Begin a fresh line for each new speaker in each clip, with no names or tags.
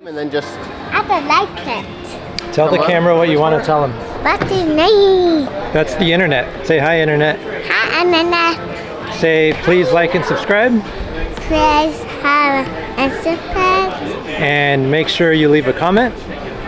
And then just...
I don't like it.
Tell the camera what you want to tell them.
What's your name?
That's the internet. Say hi, internet.
Hi, Anana.
Say please like and subscribe.
Please have and subscribe.
And make sure you leave a comment.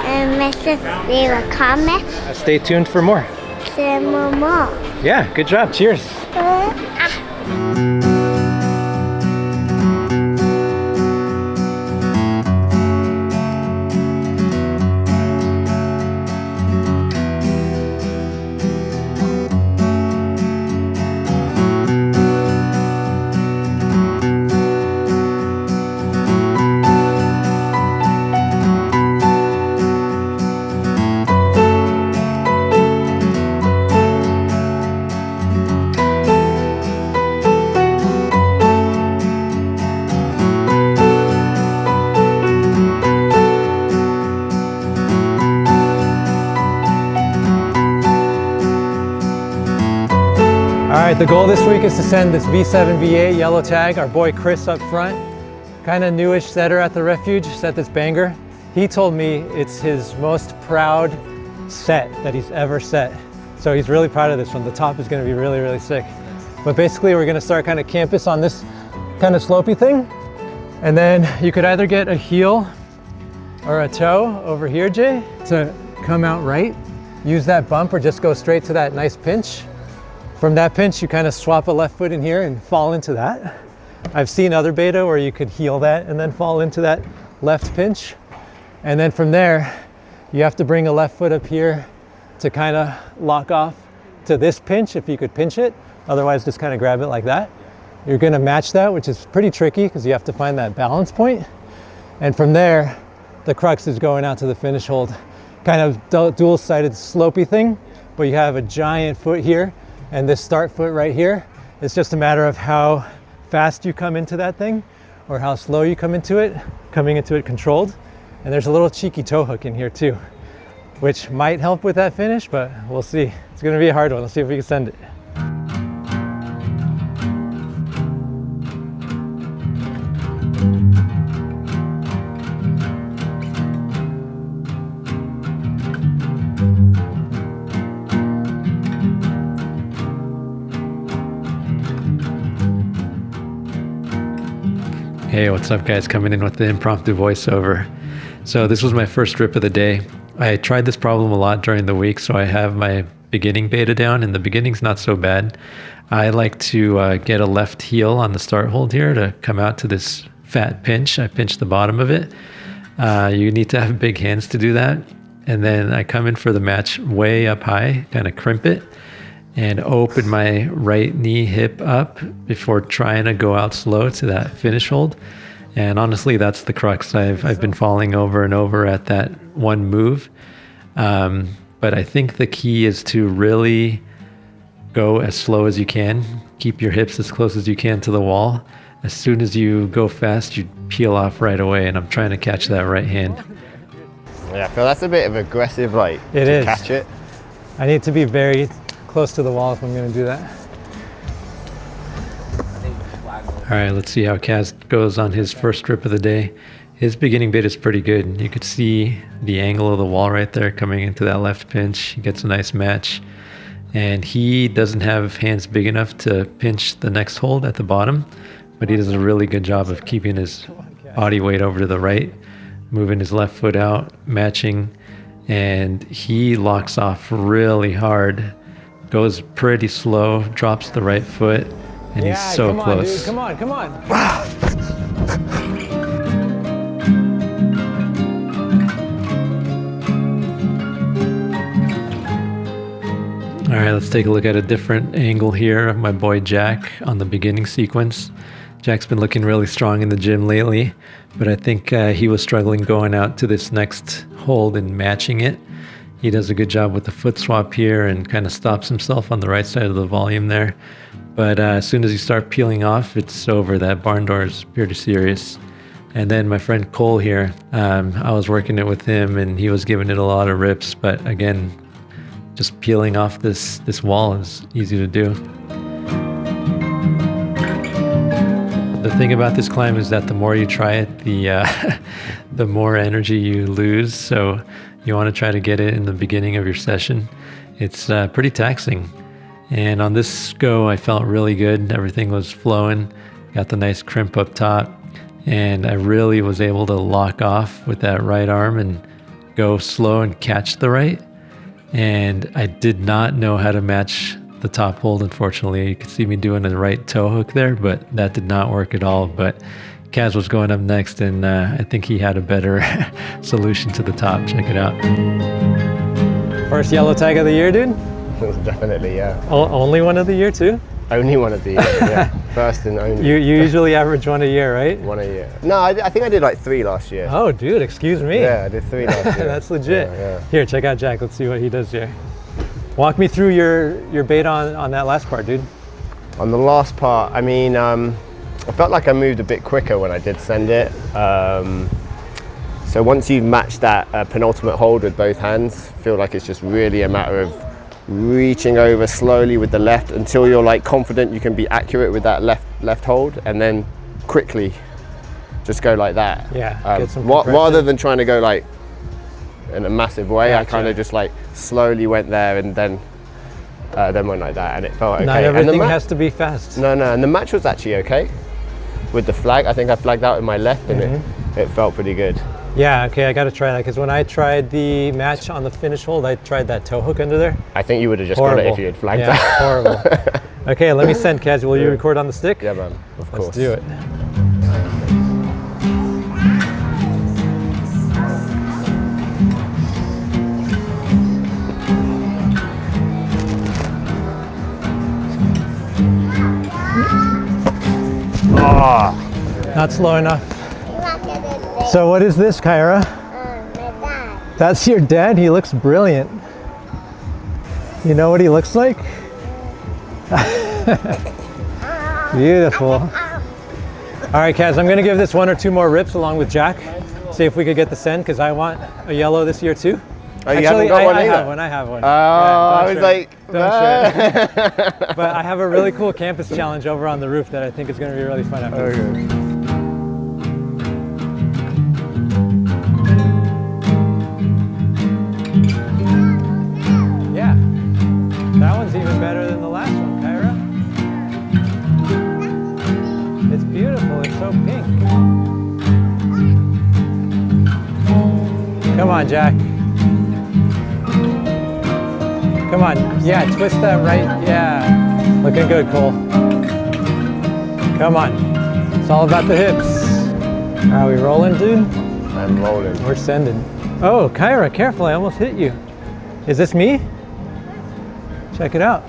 And make sure leave a comment.
Stay tuned for more.
Say more.
Yeah, good job. Cheers. All right, the goal this week is to send this V7, V8 yellow tag, our boy Chris up front, kind of newish setter at the refuge, set this banger. He told me it's his most proud set that he's ever set. So he's really proud of this one. The top is gonna be really, really sick. But basically we're gonna start kind of campus on this kind of slopey thing. And then you could either get a heel or a toe over here, Jay, to come out right. Use that bump or just go straight to that nice pinch. From that pinch, you kind of swap a left foot in here and fall into that. I've seen other beta where you could heel that and then fall into that left pinch. And then from there, you have to bring a left foot up here to kind of lock off to this pinch if you could pinch it. Otherwise, just kind of grab it like that. You're gonna match that, which is pretty tricky because you have to find that balance point. And from there, the crux is going out to the finish hold. Kind of dual-sided slopey thing, but you have a giant foot here and this start foot right here. It's just a matter of how fast you come into that thing or how slow you come into it, coming into it controlled. And there's a little cheeky toe hook in here too, which might help with that finish, but we'll see. It's gonna be a hard one. Let's see if we can send it. Hey, what's up guys? Coming in with the impromptu voiceover. So this was my first rip of the day. I tried this problem a lot during the week, so I have my beginning beta down, and the beginning's not so bad. I like to get a left heel on the start hold here to come out to this fat pinch. I pinch the bottom of it. You need to have big hands to do that. And then I come in for the match way up high, kind of crimp it, and open my right knee hip up before trying to go out slow to that finish hold. And honestly, that's the crux. I've been falling over and over at that one move. But I think the key is to really go as slow as you can. Keep your hips as close as you can to the wall. As soon as you go fast, you peel off right away. And I'm trying to catch that right hand.
Yeah, I feel that's a bit of aggressive, like,
it
to
is.
catch it.
I need to be very close to the wall if I'm gonna do that. All right, let's see how Kaz goes on his first rip of the day. His beginning bit is pretty good. You could see the angle of the wall right there coming into that left pinch. He gets a nice match. And he doesn't have hands big enough to pinch the next hold at the bottom, but he does a really good job of keeping his body weight over to the right, moving his left foot out, matching, and he locks off really hard. Goes pretty slow, drops the right foot, and he's so close.
Dude, come on, come on.
All right, let's take a look at a different angle here of my boy Jack on the beginning sequence. Jack's been looking really strong in the gym lately, but I think he was struggling going out to this next hold and matching it. He does a good job with the foot swap here and kind of stops himself on the right side of the volume there. But as soon as you start peeling off, it's over. That barn door is pretty serious. And then my friend Cole here, I was working it with him and he was giving it a lot of rips. But again, just peeling off this wall is easy to do. The thing about this climb is that the more you try it, the more energy you lose. So you want to try to get it in the beginning of your session. It's pretty taxing. And on this go, I felt really good. Everything was flowing. Got the nice crimp up top. And I really was able to lock off with that right arm and go slow and catch the right. And I did not know how to match the top hold, unfortunately. You could see me doing a right toe hook there, but that did not work at all. But Kaz was going up next, and I think he had a better solution to the top. Check it out. First yellow tag of the year, dude?
Definitely, yeah.
Only one of the year, too?
Only one of the year, yeah. First and only.
You usually average one a year, right?
One a year. No, I think I did like 3 last year.
Oh, dude, excuse me.
Yeah, I did 3 last year.
That's legit.
Yeah.
Here, check out Jack. Let's see what he does here. Walk me through your bait on that last part, dude.
On the last part, I mean, I felt like I moved a bit quicker when I did send it. So once you've matched that penultimate hold with both hands, I feel like it's just really a matter of reaching over slowly with the left until you're like confident you can be accurate with that left hold, and then quickly just go like that.
Yeah, get some
rather than trying to go like in a massive way.
Gotcha.
I kind of just like slowly went there and then went like that, and it felt okay.
Not everything has to be fast.
No, and the match was actually okay with the flag. I think I flagged out in my left, and it felt pretty good.
Yeah, okay, I got to try that, because when I tried the match on the finish hold, I tried that toe hook under there.
I think you would have just
horrible.
got it if you had flagged
yeah,
out.
Horrible. Okay, let me send Kaz. Will you record on the stick?
Yeah, man, of course.
Let's do it.
Oh.
Not slow enough. So what is this, Kyra?
My dad.
That's your dad? He looks brilliant. You know what he looks like? Beautiful. All right, Kaz, I'm gonna give this 1 or 2 more rips along with Jack. See if we could get the send, because I want a yellow this year too.
Oh, you haven't got one either?
I have one.
Oh, I was like,
don't share. But I have a really cool campus challenge over on the roof that I think is gonna be really fun after this.
Okay.
That one's even better than the last one, Kyra. It's beautiful, it's so pink. Come on, Jack. Come on, yeah, twist that right, yeah. Looking good, Cole. Come on, it's all about the hips. Are we rolling, dude?
I'm rolling.
We're sending. Oh, Kyra, careful, I almost hit you. Is this me? Check it out.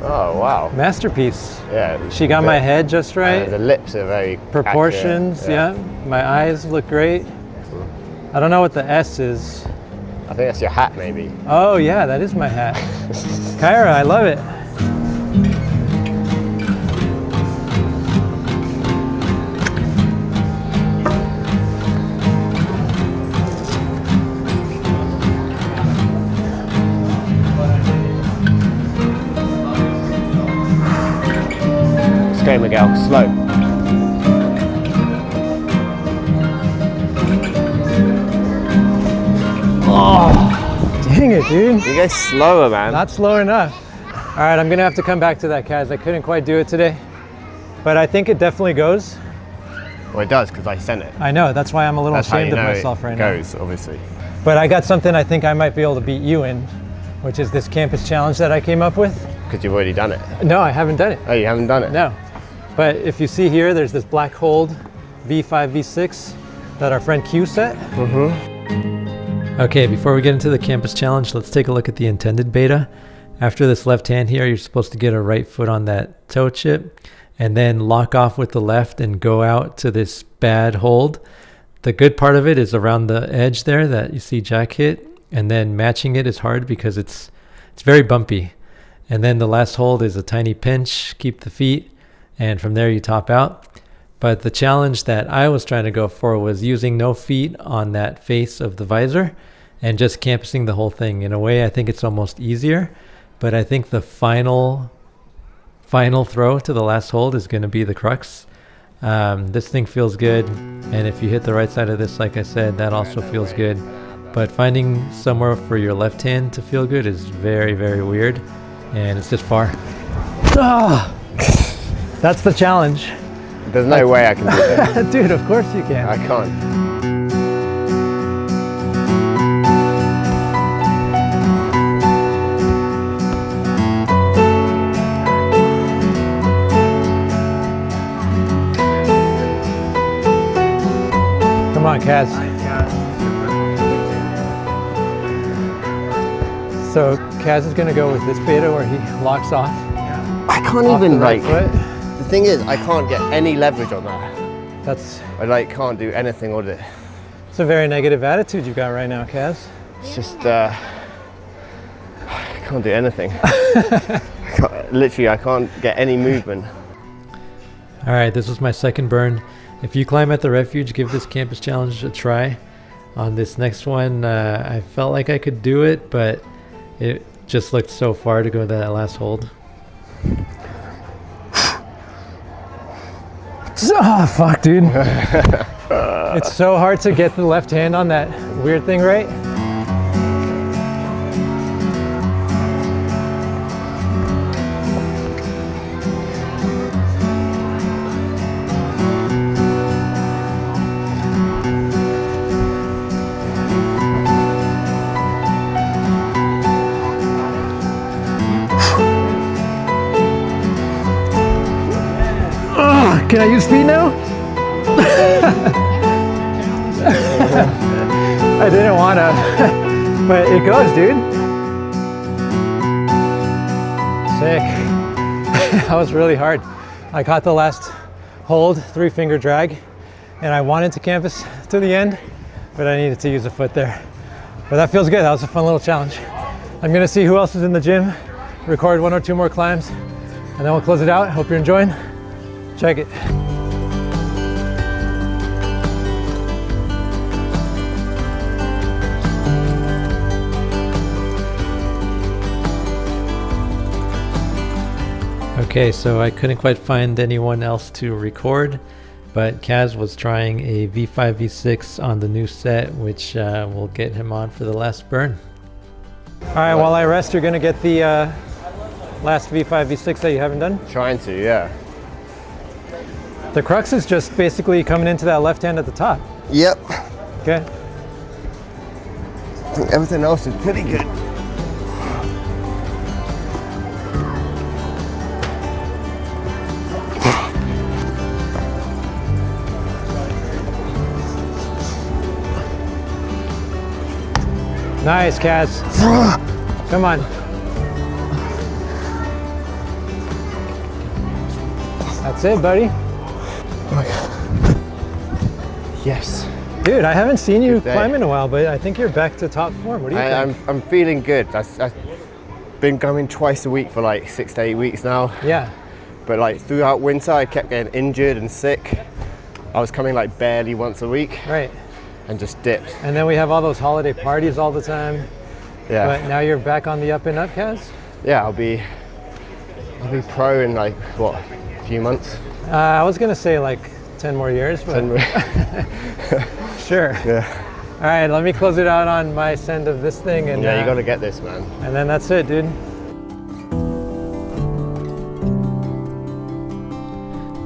Oh, wow.
Masterpiece.
Yeah.
She got my head just right.
The lips are very
proportions,
accurate.
yeah. My eyes look great. I don't know what the S is.
I think that's your hat, maybe.
Oh, yeah, that is my hat. Kyra, I love it.
Okay, Miguel, slow.
Oh, dang it, dude.
You go slower, man.
Not slow enough. All right, I'm gonna have to come back to that, Kaz. I couldn't quite do it today, but I think it definitely goes.
Well, it does, because I sent it.
I know, that's why I'm a little ashamed of myself right now.
It goes, obviously.
But I got something I think I might be able to beat you in, which is this campus challenge that I came up with.
Because you've already done it.
No, I haven't done it.
Oh, you haven't done it?
No. But if you see here, there's this black hold V5, V6 that our friend Q set. Okay, before we get into the campus challenge, let's take a look at the intended beta. After this left hand here, you're supposed to get a right foot on that toe chip and then lock off with the left and go out to this bad hold. The good part of it is around the edge there that you see Jack hit, and then matching it is hard because it's very bumpy. And then the last hold is a tiny pinch, keep the feet, and from there you top out. But the challenge that I was trying to go for was using no feet on that face of the visor and just campusing the whole thing. In a way, I think it's almost easier, but I think the final throw to the last hold is going to be the crux. This thing feels good, and if you hit the right side of this, like I said, that also feels good. But finding somewhere for your left hand to feel good is very, very weird, and it's just far. Ah, that's the challenge.
There's no way I can do that.
Dude, of course you can.
I can't.
Come on, Kaz. So Kaz is gonna go with this beta where he locks off.
I can't
off
even
the right
like.
foot.
The thing is, I can't get any leverage on that.
That's
I like can't do anything with it.
it's a very negative attitude you got right now, Kaz.
It's just I can't do anything. Literally, I can't get any movement.
All right, this was my second burn. If you climb at the refuge, give this campus challenge a try. On this next one, I felt like I could do it, but it just looked so far to go to that last hold. Oh, fuck, dude. It's so hard to get the left hand on that weird thing right. Can I use speed now? I didn't want to, but it goes, dude. Sick. That was really hard. I caught the last hold, 3-finger drag, and I wanted to campus to the end, but I needed to use a foot there. But that feels good. That was a fun little challenge. I'm gonna see who else is in the gym, record 1 or 2 more climbs, and then we'll close it out. Hope you're enjoying. Check it. Okay, so I couldn't quite find anyone else to record, but Kaz was trying a V5, V6 on the new set, which will get him on for the last burn. All right, while I rest, you're gonna get the last V5, V6 that you haven't done?
Trying to, yeah.
The crux is just basically coming into that left hand at the top.
Yep.
Okay.
I think everything else is pretty good.
Nice, Kaz. Come on. That's it, buddy.
Oh my God. Yes.
Dude, I haven't seen you
Good day.
climb in a while, but I think you're back to top form. What do you think?
I'm feeling good. I've been coming twice a week for like 6 to 8 weeks now.
Yeah.
But like throughout winter, I kept getting injured and sick. I was coming like barely once a week
Right.
and just dipped.
And then we have all those holiday parties all the time.
Yeah.
But now you're back on the up and up, Kaz?
Yeah, I'll be pro in like what, a few months?
I was gonna say like 10 more years, but
10 more.
sure.
Yeah.
All right, let me close it out on my send of this thing, and
Yeah, you gotta get this, man.
and then that's it, dude.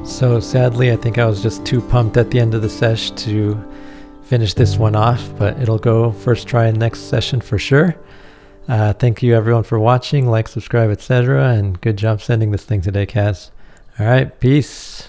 So sadly, I think I was just too pumped at the end of the sesh to finish this one off, but it'll go first try next session for sure. Thank you everyone for watching, like, subscribe, etc. And good job sending this thing today, Kaz. All right, peace.